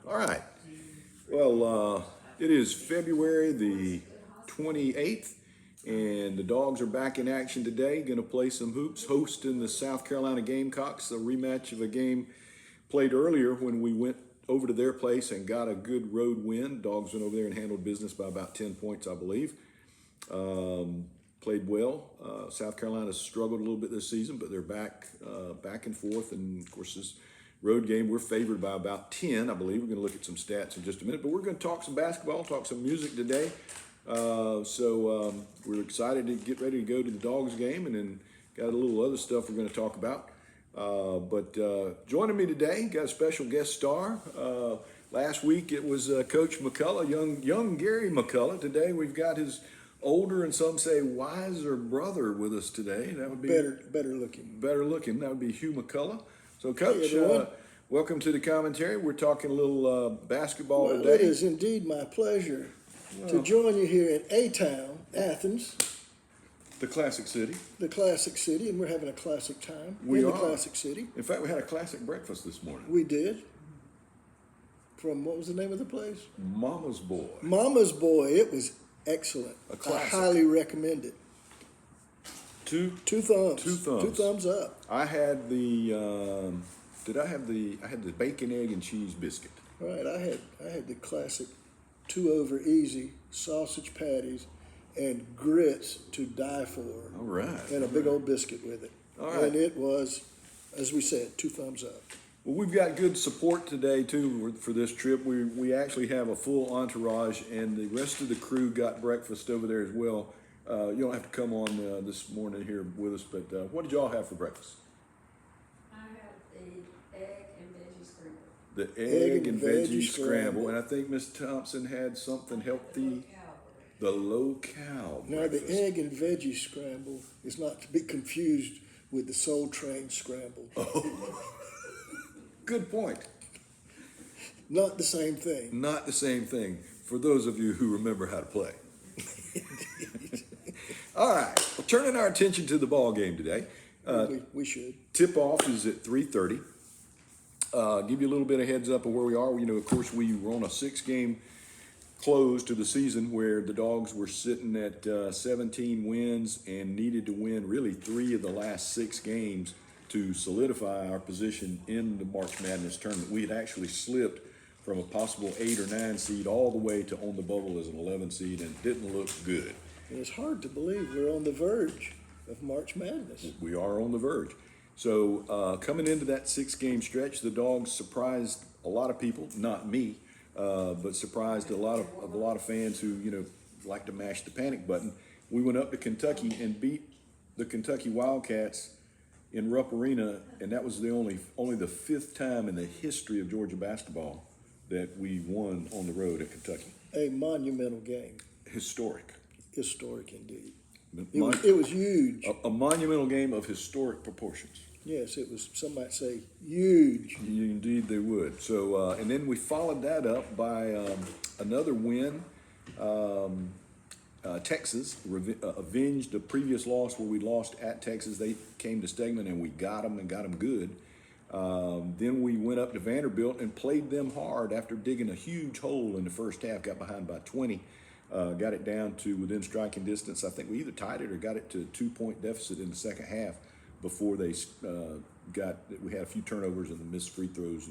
All right. Well, it is February the 28th, and the Dogs are back in action today. Going to play some hoops, hosting the South Carolina Gamecocks, a rematch of a game played earlier when we went over to their place and got a good road win. Dogs went over there and handled business by about 10 points, I believe. Played well. South Carolina's struggled a little bit this season, but they're back and forth. And of course, this road game, we're favored by about 10, I believe. We're going to look at some stats in just a minute, but we're going to talk some basketball, talk some music today. So we're excited to get ready to go to the Dogs game, and then got a little other stuff we're going to talk about. But joining me today, got a special guest star. Last week it was Coach McCullough, young Gary McCullough. Today we've got his older and some say wiser brother with us today. That would be better looking. That would be Hugh McCullough. So, Coach, hey, welcome to the commentary. We're talking a little basketball today. It is indeed my pleasure to join you here in A-Town, Athens. The classic city. The classic city, and we're having a classic time the classic city. In fact, we had a classic breakfast this morning. We did. From, what was the name of the place? Mama's Boy. Mama's Boy. It was excellent. I highly recommend it. Two thumbs. Two thumbs. 2 thumbs up. I had the. I had the bacon, egg, and cheese biscuit. Right. I had the classic 2 over easy sausage patties and grits to die for. All right. And a big old biscuit with it. All right. And it was, as we said, 2 thumbs up. Well, we've got good support today, too, for this trip. We actually have a full entourage, and the rest of the crew got breakfast over there as well. You don't have to come on this morning here with us, but what did y'all have for breakfast? I had the egg and veggie scramble. The egg and veggie scramble. And I think Miss Thompson had something healthy. The low-cal Now, breakfast. the egg and veggie scramble is not to be confused with the Soul Train scramble. Oh. Good point. Not the same thing. Not the same thing, for those of you who remember how to play. All right, well, turning our attention to the ball game today. We should. Tip-off is at 3:30. Give you a little bit of heads up of where we are. You know, of course, we were on a 6-game close to the season where the Dogs were sitting at 17 wins and needed to win really 3 of the last 6 games to solidify our position in the March Madness tournament. We had actually slipped from a possible 8 or 9 seed all the way to on the bubble as an 11 seed, and didn't look good. And it's hard to believe we're on the verge of March Madness. We are on the verge. So coming into that 6-game stretch, the Dogs surprised a lot of people, not me, but surprised a lot of fans who, you know, like to mash the panic button. We went up to Kentucky and beat the Kentucky Wildcats in Rupp Arena, and that was the only the 5th time in the history of Georgia basketball that we won on the road at Kentucky. A monumental game. Historic indeed. It was huge. A monumental game of historic proportions. Yes, it was. Some might say huge. Indeed, they would. So, and then we followed that up by another win. Texas avenged a previous loss where we lost at Texas. They came to Stegman and we got them good. Then we went up to Vanderbilt and played them hard after digging a huge hole in the first half. Got behind by 20. Got it down to within striking distance. I think we either tied it or got it to a 2-point deficit in the second half before they we had a few turnovers and the missed free throws,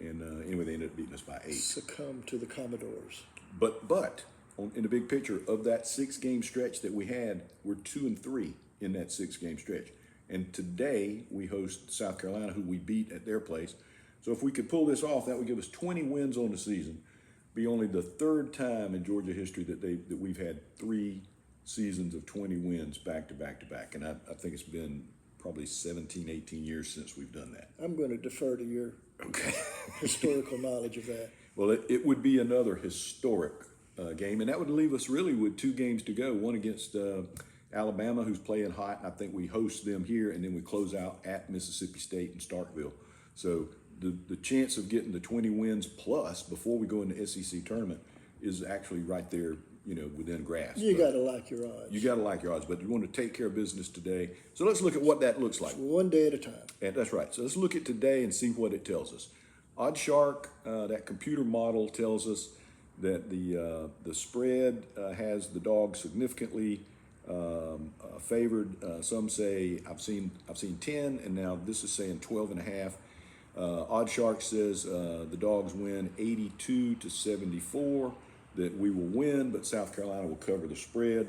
and anyway, they ended up beating us by 8. Succumbed to the Commodores. But in the big picture of that 6-game stretch that we had, we're 2-3 in that 6-game stretch. And today we host South Carolina, who we beat at their place. So if we could pull this off, that would give us 20 wins on the season. Be only the 3rd time in Georgia history that we've had 3 seasons of 20 wins back to back to back. And I think it's been probably 17, 18 years since we've done that. I'm going to defer to your historical knowledge of that. Well, it would be another historic game, and that would leave us really with 2 games to go. One against Alabama, who's playing hot. I think we host them here, and then we close out at Mississippi State in Starkville. So the chance of getting the 20 wins plus before we go into the SEC tournament is actually right there, you know, within grasp. You got to like your odds. You got to like your odds, but you want to take care of business today. So let's look at what that looks like. One day at a time. And that's right. So let's look at today and see what it tells us. Odd Shark, that computer model tells us that the spread has the dog significantly favored. Some say I've seen 10, and now this is saying 12.5. Odd Shark says the dogs win 82-74. That we will win, but South Carolina will cover the spread,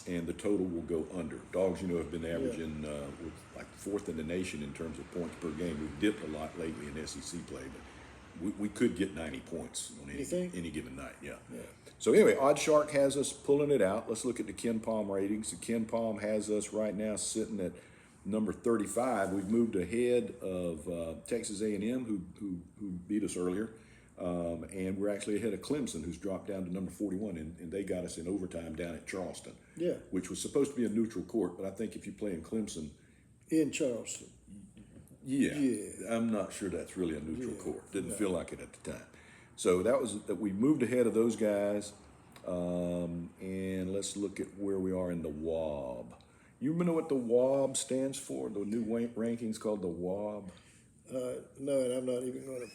and the total will go under. Dogs, have been averaging with like fourth in the nation in terms of points per game. We've dipped a lot lately in SEC play, but we could get 90 points on any given night. Yeah. So anyway, Odd Shark has us pulling it out. Let's look at the Ken Palm ratings. The Ken Palm has us right now sitting at number 35. We've moved ahead of Texas A&M, who beat us earlier. And we're actually ahead of Clemson, who's dropped down to number 41, and they got us in overtime down at Charleston, which was supposed to be a neutral court, but I think if you play in Clemson, in Charleston, I'm not sure that's really a neutral court. Didn't feel like it at the time. So we moved ahead of those guys, and let's look at where we are in the WAB. You remember what the WAB stands for? The new rankings called the WAB. No, and I'm not even going to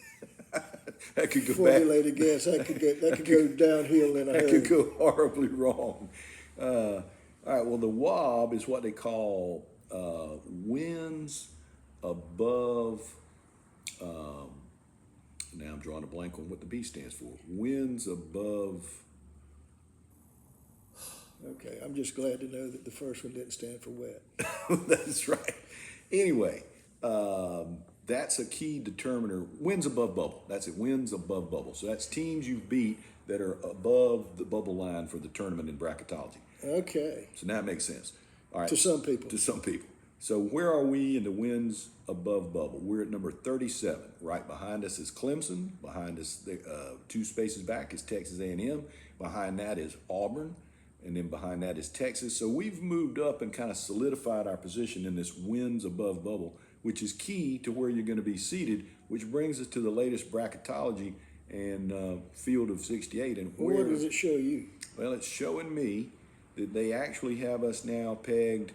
that could go formulate a guess. That could go downhill in a hurry. That could go horribly wrong. All right. Well, the WAB is what they call wins above. Now I'm drawing a blank on what the B stands for. Wins above. Okay, I'm just glad to know that the first one didn't stand for wet. That's right. Anyway. That's a key determiner. Wins above bubble. That's it. Wins above bubble. So that's teams you beat that are above the bubble line for the tournament in bracketology. Okay. So now it makes sense. All right. To some people. To some people. So where are we in the wins above bubble? We're at number 37. Right behind us is Clemson. Behind us, two spaces back, is Texas A&M. Behind that is Auburn. And then behind that is Texas. So we've moved up and kind of solidified our position in this wins above bubble, which is key to where you're going to be seated, which brings us to the latest bracketology and field of 68. And what does it show you? Well, it's showing me that they actually have us now pegged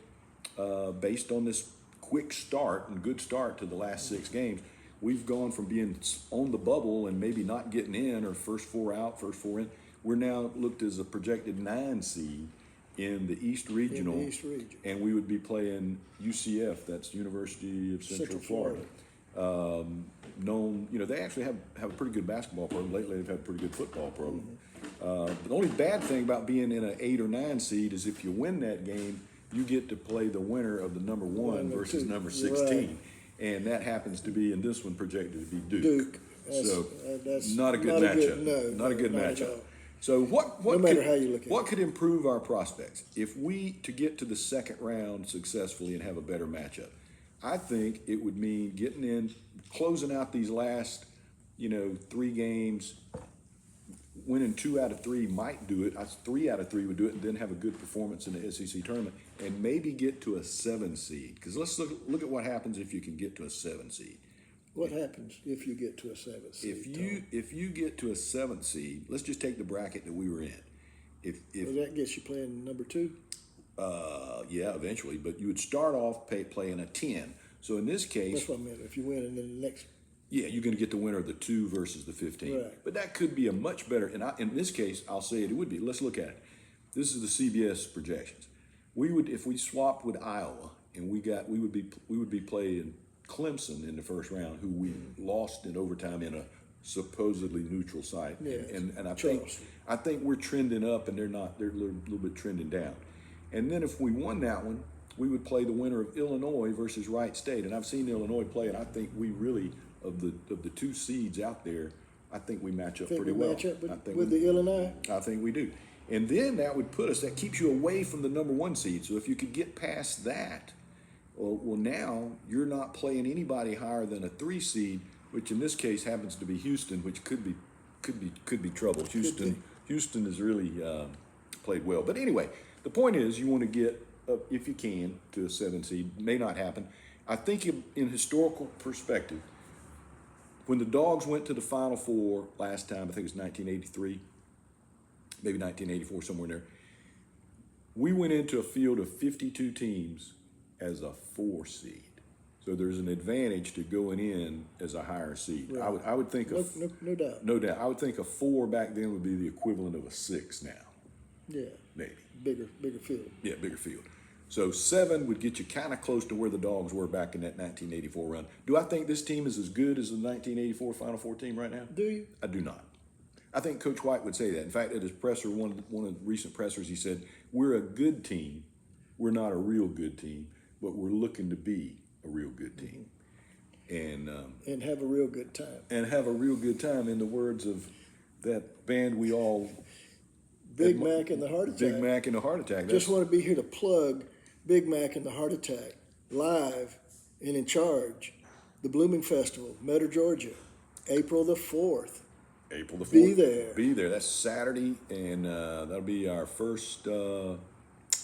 based on this quick start and good start to the last 6 games. We've gone from being on the bubble and maybe not getting in, or first 4 out, first 4 in. We're now looked as a projected 9 seed in the East Regional, and we would be playing UCF, that's University of Central Florida. They actually have a pretty good basketball program. Lately, they've had a pretty good football program. The only bad thing about being in an 8 or 9 seed is if you win that game, you get to play the winner of the number 1 versus number 16. Right. And that happens to be, in this one, projected to be Duke. That's not a good matchup. Not a good matchup. So no matter how you look at it, what could improve our prospects if we to get to the second round successfully and have a better matchup? I think it would mean getting in, closing out these last, 3 games, winning 2 out of 3 might do it. 3 out of 3 would do it, and then have a good performance in the SEC tournament, and maybe get to a 7 seed. Because let's look at what happens if you can get to a 7 seed. What happens if you get to a 7th seed? If you get to a 7th seed, let's just take the bracket that we were in. If that gets you playing number 2? Yeah, eventually. But you would start off playing a 10. So in this case, that's what I meant. If you win, and then the next. Yeah, you're going to get the winner of the 2 versus the 15. Right. But that could be a much better. And in this case, I'll say it would be. Let's look at it. This is the CBS projections. We would, if we swapped with Iowa, and we would be playing Clemson in the first round, who we lost in overtime in a supposedly neutral site. Yes. And I think we're trending up, and they're not. They're a little bit trending down. And then if we won that one, we would play the winner of Illinois versus Wright State. And I've seen Illinois play, and I think we really, of the 2 seeds out there, I think we match up pretty well. Match up with the Illinois? I think we do. And then that would that keeps you away from the number 1 seed. So if you could get past that, well, now you're not playing anybody higher than a 3 seed, which in this case happens to be Houston, which could be trouble. Houston has really played well. But anyway, the point is you want to get, if you can, to a 7 seed. May not happen. I think in historical perspective, when the Dogs went to the Final Four last time, I think it was 1983, maybe 1984, somewhere in there, we went into a field of 52 teams as a 4 seed. So So there's an advantage to going in as a higher seed. Right. I would think No doubt. no doubt. I would think a 4 back then would be the equivalent of a 6 now, Yeah, maybe. bigger field. Yeah, bigger field. So 7 would get you kind of close to where the Dogs were back in that 1984 run. Do I think this team is as good as the 1984 Final Four team right now? Do you? I do not. I think Coach White would say that. In fact, at his presser, one of the recent pressers, he said, "We're a good team. We're not a real good team, but we're looking to be a real good team." And have a real good time. And have a real good time, in the words of that band we all, Big Mac and the Heart Attack. Big Mac and the Heart Attack. Just want to be here to plug Big Mac and the Heart Attack live and in charge. The Blooming Festival, Metter, Georgia, April the 4th. April the 4th. Be there. Be there. That's Saturday, and that'll be our first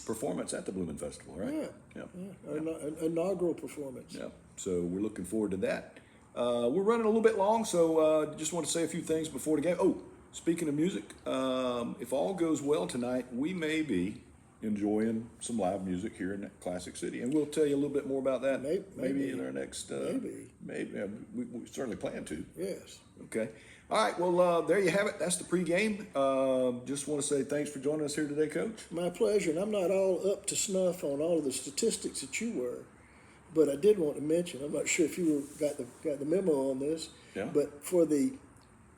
performance at the Blooming Festival, right? Yeah. Our inaugural performance. Yeah. So we're looking forward to that. We're running a little bit long, so just want to say a few things before the game. Oh, speaking of music, if all goes well tonight, we may be enjoying some live music here in Classic City, and we'll tell you a little bit more about that maybe in our next. Maybe we certainly plan to. Yes. Okay. All right. Well, there you have it. That's the pregame. Just want to say thanks for joining us here today, Coach. My pleasure. And I'm not all up to snuff on all of the statistics that you were, but I did want to mention. I'm not sure if you got the memo on this. Yeah. But for the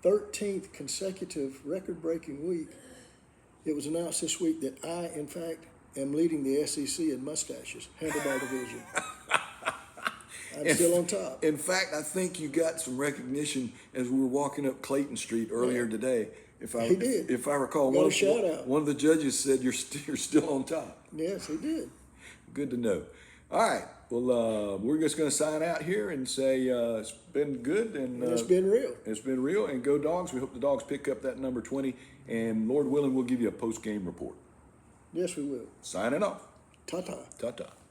13th consecutive record-breaking week, it was announced this week that I, in fact, am leading the SEC in mustaches, handlebar division. I'm still on top. In fact, I think you got some recognition as we were walking up Clayton Street earlier today. He did. If I recall, Got a shout out. one of the judges said you're still on top. Yes, he did. Good to know. All right. Well, we're just going to sign out here and say it's been good and It's been real. It's been real. And go Dogs. We hope the Dogs pick up that number 20. And Lord willing, we'll give you a post-game report. Yes, we will. Signing off. Ta-ta. Ta-ta.